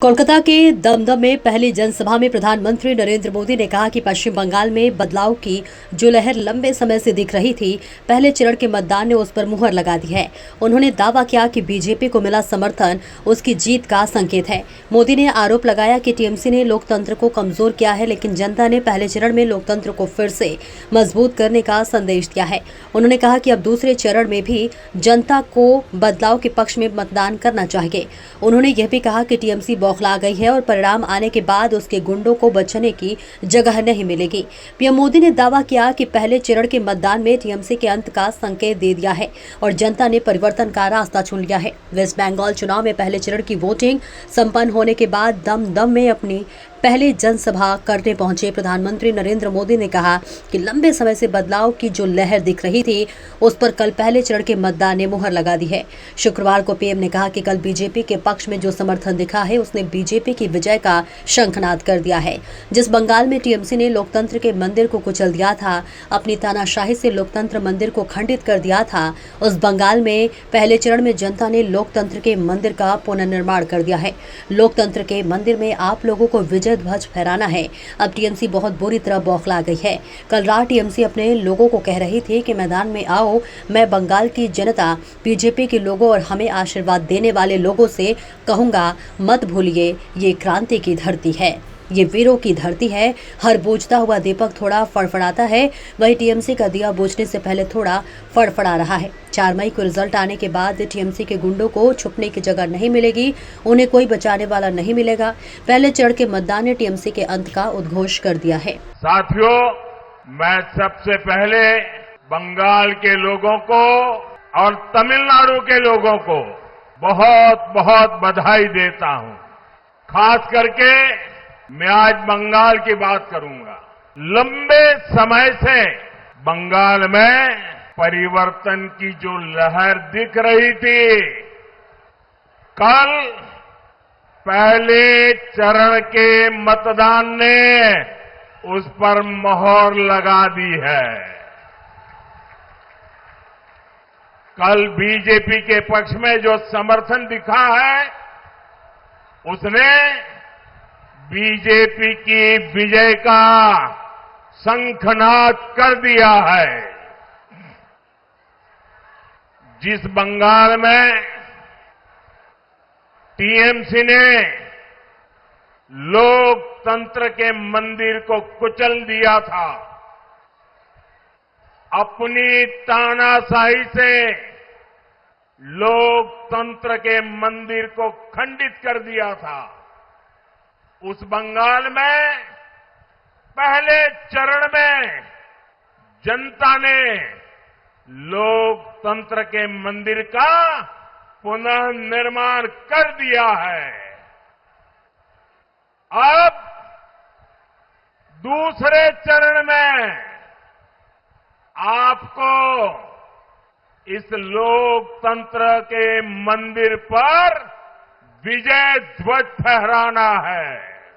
कोलकाता के दमदम में पहली जनसभा में प्रधानमंत्री नरेंद्र मोदी ने कहा कि पश्चिम बंगाल में बदलाव की जो लहर लंबे समय से दिख रही थी, पहले चरण के मतदान ने उस पर मुहर लगा दी है। उन्होंने दावा किया कि बीजेपी को मिला समर्थन उसकी जीत का संकेत है। मोदी ने आरोप लगाया कि टीएमसी ने लोकतंत्र को कमजोर किया है, लेकिन जनता ने पहले चरण में लोकतंत्र को फिर से मजबूत करने का संदेश दिया है। उन्होंने कहा कि अब दूसरे चरण में भी जनता को बदलाव के पक्ष में मतदान करना चाहिए। उन्होंने यह भी कहा कि टीएमसी बौखला गई है और परिणाम आने के बाद उसके गुंडों को बचने की जगह नहीं मिलेगी। पीएम मोदी ने दावा किया कि पहले चरण के मतदान में टीएमसी के अंत का संकेत दे दिया है और जनता ने परिवर्तन का रास्ता चुन लिया है। वेस्ट बंगाल चुनाव में पहले चरण की वोटिंग संपन्न होने के बाद दमदम में अपनी पहले जनसभा करने पहुंचे प्रधानमंत्री नरेंद्र मोदी ने कहा कि लंबे समय से बदलाव की जो लहर दिख रही थी, उस पर कल पहले चरण के मतदान ने मुहर लगा दी है। शुक्रवार को पीएम ने कहा कि कल बीजेपी के पक्ष में जो समर्थन दिखा है, उसने बीजेपी की विजय का शंखनाद कर दिया है। जिस बंगाल में टीएमसी ने लोकतंत्र के मंदिर को कुचल दिया था, अपनी तानाशाही से लोकतंत्र मंदिर को खंडित कर दिया था, उस बंगाल में पहले चरण में जनता ने लोकतंत्र के मंदिर का पुनर्निर्माण कर दिया है। लोकतंत्र के मंदिर में आप लोगों को विजय ध्वज फहराना है। अब टीएमसी बहुत बुरी तरह बौखला गई है। कल रात टीएमसी अपने लोगों को कह रही थी कि मैदान में आओ, मैं बंगाल की जनता, बीजेपी के लोगों और हमें आशीर्वाद देने वाले लोगों से कहूंगा, मत भूलिए, ये क्रांति की धरती है, ये वीरों की धरती है। हर बूझता हुआ दीपक थोड़ा फड़फड़ाता है, वही टीएमसी का दिया बुझने से पहले थोड़ा फड़फड़ा रहा है। 4 मई को रिजल्ट आने के बाद टीएमसी के गुंडों को छुपने की जगह नहीं मिलेगी, उन्हें कोई बचाने वाला नहीं मिलेगा। पहले चरण के मतदान ने टीएमसी के अंत का उद्घोष कर दिया है। साथियों, मैं सबसे पहले बंगाल के लोगों को और तमिलनाडु के लोगों को बहुत बहुत बधाई देता हूं। खास करके मैं आज बंगाल की बात करूंगा। लंबे समय से बंगाल में परिवर्तन की जो लहर दिख रही थी, कल पहले चरण के मतदान ने उस पर मोहर लगा दी है। कल बीजेपी के पक्ष में जो समर्थन दिखा है, उसने बीजेपी की विजय का शंखनाद कर दिया है। जिस बंगाल में टीएमसी ने लोकतंत्र के मंदिर को कुचल दिया था, अपनी तानाशाही से लोकतंत्र के मंदिर को खंडित कर दिया था, उस बंगाल में पहले चरण में जनता ने लोकतंत्र के मंदिर का पुनः निर्माण कर दिया है। अब दूसरे चरण में आपको इस लोकतंत्र के मंदिर पर विजय ध्वज फहराना है।